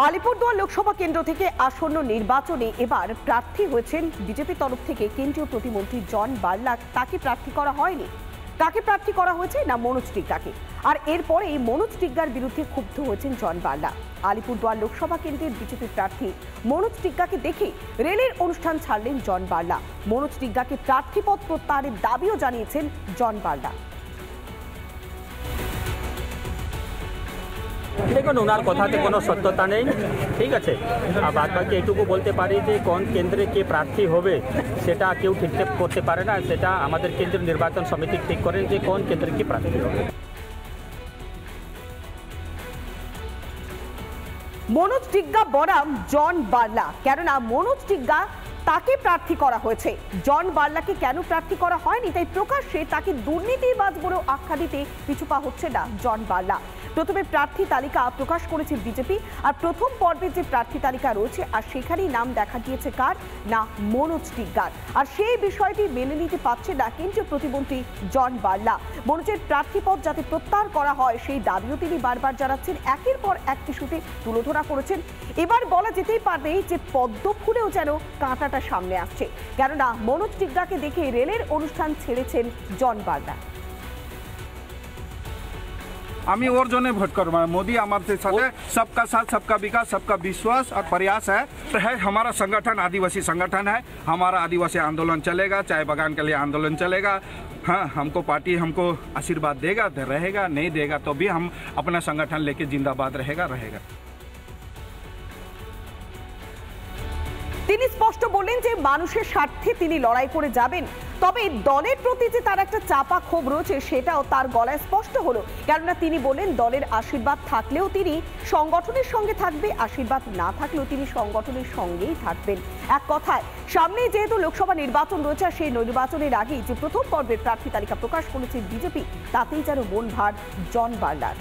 আলিপুরদুয়ার লোকসভা কেন্দ্র থেকে আসন্ন নির্বাচনে এবার প্রার্থী হয়েছেন বিজেপি তরফ থেকে কেন্দ্রীয় প্রতিমন্ত্রী জন বার্লা। তাকে প্রার্থী করা হয়নি, তাকে প্রার্থী করা হয়েছে না মনোজ টিগ্গাকে। আর এরপরেই মনোজ টিগ্গার বিরুদ্ধে ক্ষুব্ধ হয়েছেন জন বার্লা। আলিপুরদুয়ার লোকসভা কেন্দ্রের বিজেপি প্রার্থী মনোজ টিগ্গাকে দেখে রেলের অনুষ্ঠান ছাড়লেন জন বার্লা। মনোজ টিগ্গাকে প্রার্থীপদ প্রত্যাহারের দাবিও জানিয়েছেন জন বার্লা। দেখুন, ওনার কথাতে কোনো সত্যতা নেই, ঠিক আছে। আর বাদ বাকি এটুকু বলতে পারি যে কোন কেন্দ্রে কে প্রার্থী হবে সেটা কেউ ঠিক করতে পারে না, সেটা আমাদের কেন্দ্রীয় নির্বাচন সমিতি ঠিক করেন যে কোন কেন্দ্রে কি প্রার্থী হবে। মনোজ টিগ্গা বনাম জন বার্লা, কেননা মনোজ টিগ্গা তাকে প্রার্থী করা হয়েছে, জন বার্লাকে কেন প্রার্থী করা হয়নি তাই প্রকাশ্যে তাকে দুর্নীতিবাজ বলে আখ্যা দিতে পিছুপা হচ্ছে না জন বার্লা। প্রথমে প্রার্থী তালিকা প্রকাশ করেছে বিজেপি, আর প্রথম পর্বে যে প্রার্থী তালিকা রয়েছে আর সেখানেই নাম দেখা গিয়েছে কার না মনোজ টিগ্গার। আর সেই বিষয়টি মেনে নিতে পারছে না কেন্দ্রীয় প্রতিমন্ত্রী জন বার্লা। মনোজের প্রার্থীপদ যাতে প্রত্যাহার করা হয় সেই দাবিও তিনি বারবার জানাচ্ছেন, একের পর এক ইস্যুতে তুলোধরা করেছেন। এবার বলা যেতেই পারবে যে পদ্ম ফুলেও যেন কাঁটাটা সামনে আসছে, কেননা মনোজ টিগ্গাকে দেখে রেলের অনুষ্ঠান ছেড়েছেন জন বার্লা। আমি ওর জন্য ভোট করব। मोदी हमारे साथ है, सबका साथ सबका विकास सबका विश्वास और प्रयास है। हमारा संगठन आदिवासी संगठन है, हमारा आदिवासी आंदोलन चलेगा, चाय बगान के लिए आंदोलन चलेगा। हाँ, हमको पार्टी हमको आशीर्वाद देगा रहेगा, नहीं देगा तो भी हम अपना संगठन लेके जिंदाबाद रहेगा। তিনি স্পষ্ট বললেন যে মানুষের স্বার্থে তিনি লড়াই করে যাবেন, তবে দলের প্রতি যে তার একটা চাপা ক্ষোভ রয়েছে সেটাও তার গলায় স্পষ্ট হলো, কেননা তিনি বলেন দলের আশীর্বাদ থাকলেও তিনি সংগঠনের সঙ্গে থাকবে, আশীর্বাদ না থাকলেও তিনি সংগঠনের সঙ্গেই থাকবেন। এক কথায় সামনে যেহেতু লোকসভা নির্বাচন রয়েছে আর সেই নির্বাচনের আগেই যে প্রথম পর্বের প্রার্থী তালিকা প্রকাশ করেছে বিজেপি, তাতেই যেন মন ভার জন বার্লার।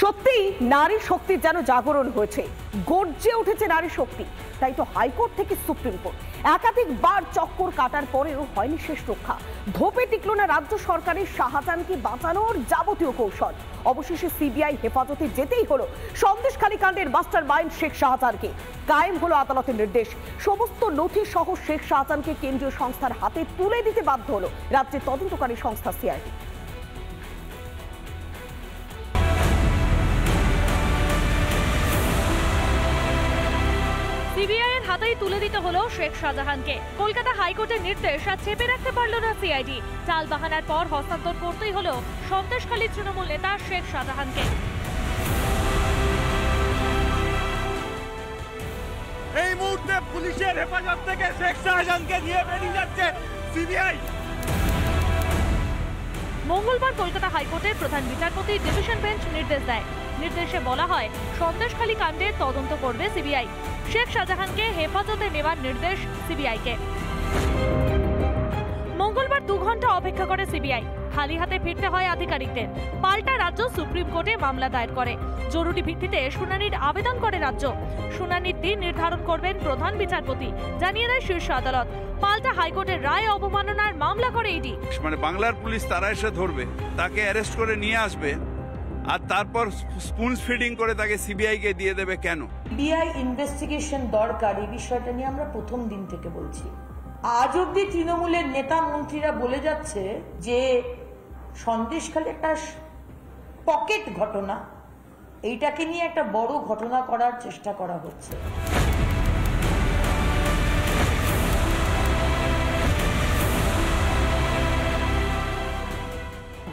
সত্যি নারী শক্তির যেন জাগরণ হয়েছে, গর্জে উঠেছে নারী শক্তি। তাই তো হাইকোর্ট থেকে সুপ্রিম কোর্ট একাধিকবার চক্কর কাটার পরেও হয়নি শেষ রক্ষা। ধোপে টিকল না রাজ্য সরকারের শাহজাহানকে বাঁচানোর যাবতীয় কৌশল। অবশেষে সিবিআই হেফাজতে যেতেই হলো সন্দেশখালী কাণ্ডের মাস্টার মাইন্ড শেখ শাহজাহানকে। কায়েম হলো আদালতের নির্দেশ, সমস্ত নথি সহ শেখ শাহজাহানকে কেন্দ্রীয় সংস্থার হাতে তুলে দিতে বাধ্য হলো রাজ্যের তদন্তকারী সংস্থা সিআইডি। সিবিআই এর হাতেই তুলে দিতে হলো শেখ শাহজাহানকে। কলকাতা হাইকোর্টের নির্দেশ আর চেপে রাখতে পারল না সিআইডি। চাল বাহানার পর হস্তান্তর করতেই হলো সন্দেশখালী তৃণমূল নেতা শেখ শাহজাহানকে। এই মুহূর্তে পুলিশের হেফাজত থেকে শেখ শাহজাহানকে নিয়ে বেরিয়ে যাচ্ছে সিবিআই। মঙ্গলবার কলকাতা হাইকোর্টের প্রধান বিচারপতি ডিভিশন বেঞ্চ নির্দেশ দেয়। নির্দেশে বলা হয় সন্দেশখালী কাণ্ডে তদন্ত করবে সিবিআই। শেখ শাহজাহানকে হেফাজতে নেওয়ার নির্দেশ সিবিআইকে। মঙ্গলবার 2 ঘন্টা অপেক্ষা করে সিবিআই। খালি হাতে ফিরতে হয় আধিকারিকদের। পাল্টা রাজ্য সুপ্রিম কোর্টে মামলা দায়ের করে। জরুরি ভিত্তিতে শুনানির আবেদন করে রাজ্য। শুনানির দিন নির্ধারণ করবেন প্রধান বিচারপতি, জানিয়ে দেয় শীর্ষ আদালত। পাল্টা হাইকোর্টের রায় অবমাননার মামলা করে ইডি। মানে বাংলার পুলিশ তারা এসে ধরবে, তাকে অ্যারেস্ট করে নিয়ে আসবে, আর তারপর স্পুন ফিডিং করে তাকে সিবিআই কে দিয়ে দেবে। কেন সিবিআই ইনভেস্টিগেশন দরকার, এই বিষয়টা নিয়ে আমরা প্রথম দিন থেকে বলছি। আজ অব্দি তৃণমূলের নেতা মন্ত্রীরা বলে যাচ্ছে যে সন্দেশখালী একটা পকেট ঘটনা, এইটাকে নিয়ে একটা বড় ঘটনা করার চেষ্টা করা হচ্ছে।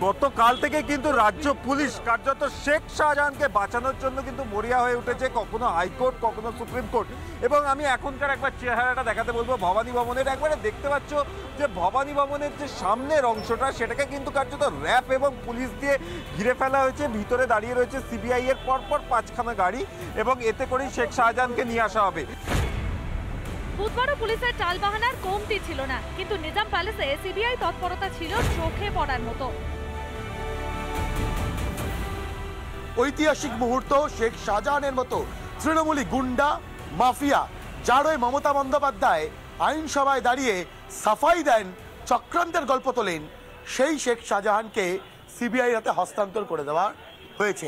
গতকাল থেকে কিন্তু রাজ্য পুলিশ কার্যত শেখ শাহজাহানকে বাঁচানোর জন্য কিন্তু মরিয়া হয়ে উঠেছে, কখনো হাইকোর্ট কখনো সুপ্রিম কোর্ট। এবং আমি এখনকার একবার চেহারাটা দেখাতে বলবো ভবানী ভবনের। একবারে দেখতে পাচ্ছ যে ভবানী ভবনের যে সামনের অংশটা সেটাকে কিন্তু কার্যত র্যাব এবং পুলিশ দিয়ে ঘিরে ফেলা হয়েছে। ভিতরে দাঁড়িয়ে রয়েছে সিবিআই এর পরপর 5খানা গাড়ি, এবং এতে করেই শেখ শাহজাহানকে নিয়ে আসা হবে। বুধবারও পুলিশের টালবাহানার কমতি ছিল না, কিন্তু নিজাম প্যালেসে সিবিআই তৎপরতা ছিল চোখে পড়ার মতো। ঐতিহাসিক মুহূর্ত শেখ শাহজাহানের মতো তৃণমূলী গুন্ডা মাফিয়া যার ওই মমতা বন্দ্যোপাধ্যায় আইনসভায় দাঁড়িয়ে সাফাই দেন, চক্রান্তের গল্প তোলেন, সেই শেখ শাহজাহানকে সিবিআই হাতে হস্তান্তর করে দেওয়া হয়েছে।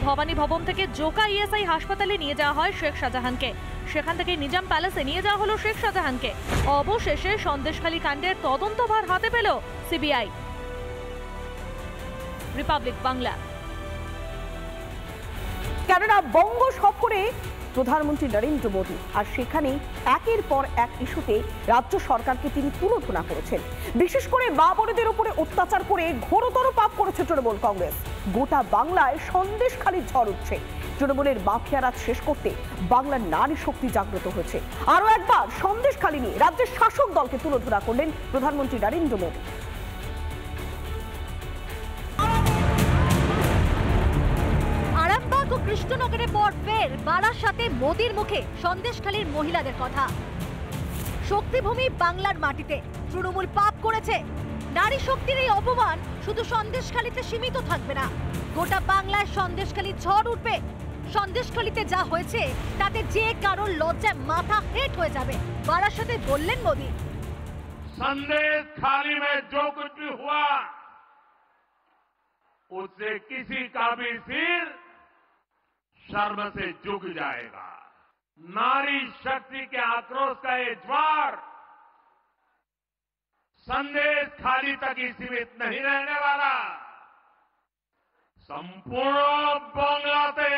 ভবানী ভবন থেকে জোকা ইএসআই হাসপাতালে নিয়ে যাওয়া হয় শেখ শাহজাহানকে। সেখান থেকে নিজাম প্যালেসে নিয়ে যাওয়া হলো শেখ শাহজাহানকে। অবশেষে সন্দেশখালী কাণ্ডের তদন্তভার হাতে পেল সিবিআই। রিপাবলিক বাংলা। কেননা বঙ্গ সফরে প্রধানমন্ত্রী নরেন্দ্র মোদী, আর সেখানে একের পর এক ইস্যুতে রাজ্য সরকারকে তিনি তুলোধনা করেছেন। বিশেষ করে মা বোনেদের উপরে অত্যাচার করে ঘোরতর পাপ করেছে তৃণমূল কংগ্রেস। গোটা বাংলায় সন্দেশখালীর ঝড় উঠছে। তৃণমূলের মাফিয়া রাজ শেষ করতে বাংলার নারী শক্তি জাগ্রত হয়েছে। আরো একবার সন্দেশখালী নিয়ে রাজ্যের শাসক দলকে তুলোধনা করলেন প্রধানমন্ত্রী নরেন্দ্র মোদী। আরামবাগ ও কৃষ্ণনগরের পর ফের বারাসাতে মোদির মুখে সন্দেশখালীর মহিলাদের কথা। শক্তিভূমি বাংলার মাটিতে তৃণমূল পাপ করেছে। নারী শক্তির এই অপমান শুধু সন্দেশখালীতে সীমিত থাকবে না, গোটা বাংলায় সন্দেশখালীর ঝড় উঠবে। সন্দেশখালীতে যা হয়েছে তাতে যে কারোর লজ্জায় মাথা হেট হয়ে যাবে, বারাসাতে বললেন মোদি। संदेशखाली में जो कुछ भी हुआ उससे किसी का भी सिर शर्म से झुक जाएगा। नारी शक्ति के आक्रोश का ये ज्वार संदेशखाली तक ही सीमित नहीं रहने वाला, संपूर्ण बांग्लाते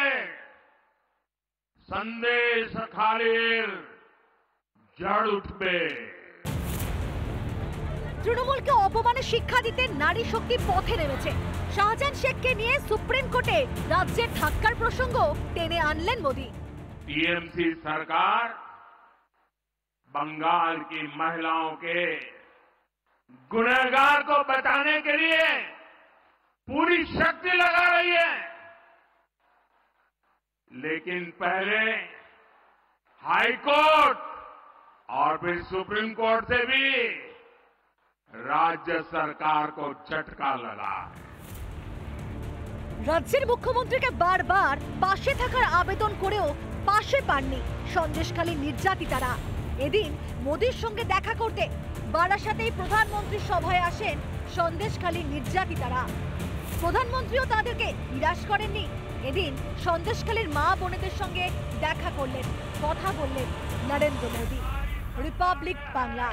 संदेशखालीर जड़ उठবে। তৃণমূলকে অপমানের শিক্ষা দিতে নারী শক্তি পথে নেমেছে। শাহজাহান শেখকে নিয়ে সুপ্রিম কোর্টে রাজ্যের ধাক্কার প্রসঙ্গ টেনে আনলেন মোদি। टीएमसी सरकार बंगाल की महिलाओं के गुनहगार को बचाने के लिए पूरी शक्ति लगा रही है, लेकिन पहले हाई कोर्ट और फिर सुप्रीम कोर्ट से भी राज्य सरकार को झटका लगा। রাজ্যের মুখ্যমন্ত্রীকে বারবার পাশে থাকার আবেদন করেও পাশে পাননি সন্দেশখালী নির্যাতিতারা। এদিন মোদির সঙ্গে দেখা করতে বারাসাতেই প্রধানমন্ত্রীর সভায় আসেন সন্দেশখালী নির্যাতিতারা। প্রধানমন্ত্রীও তাদেরকে নিরাশ করেননি। এদিন সন্দেশখালীর মা বোনেদের সঙ্গে দেখা করলেন, কথা বললেন নরেন্দ্র মোদি। রিপাবলিক বাংলা।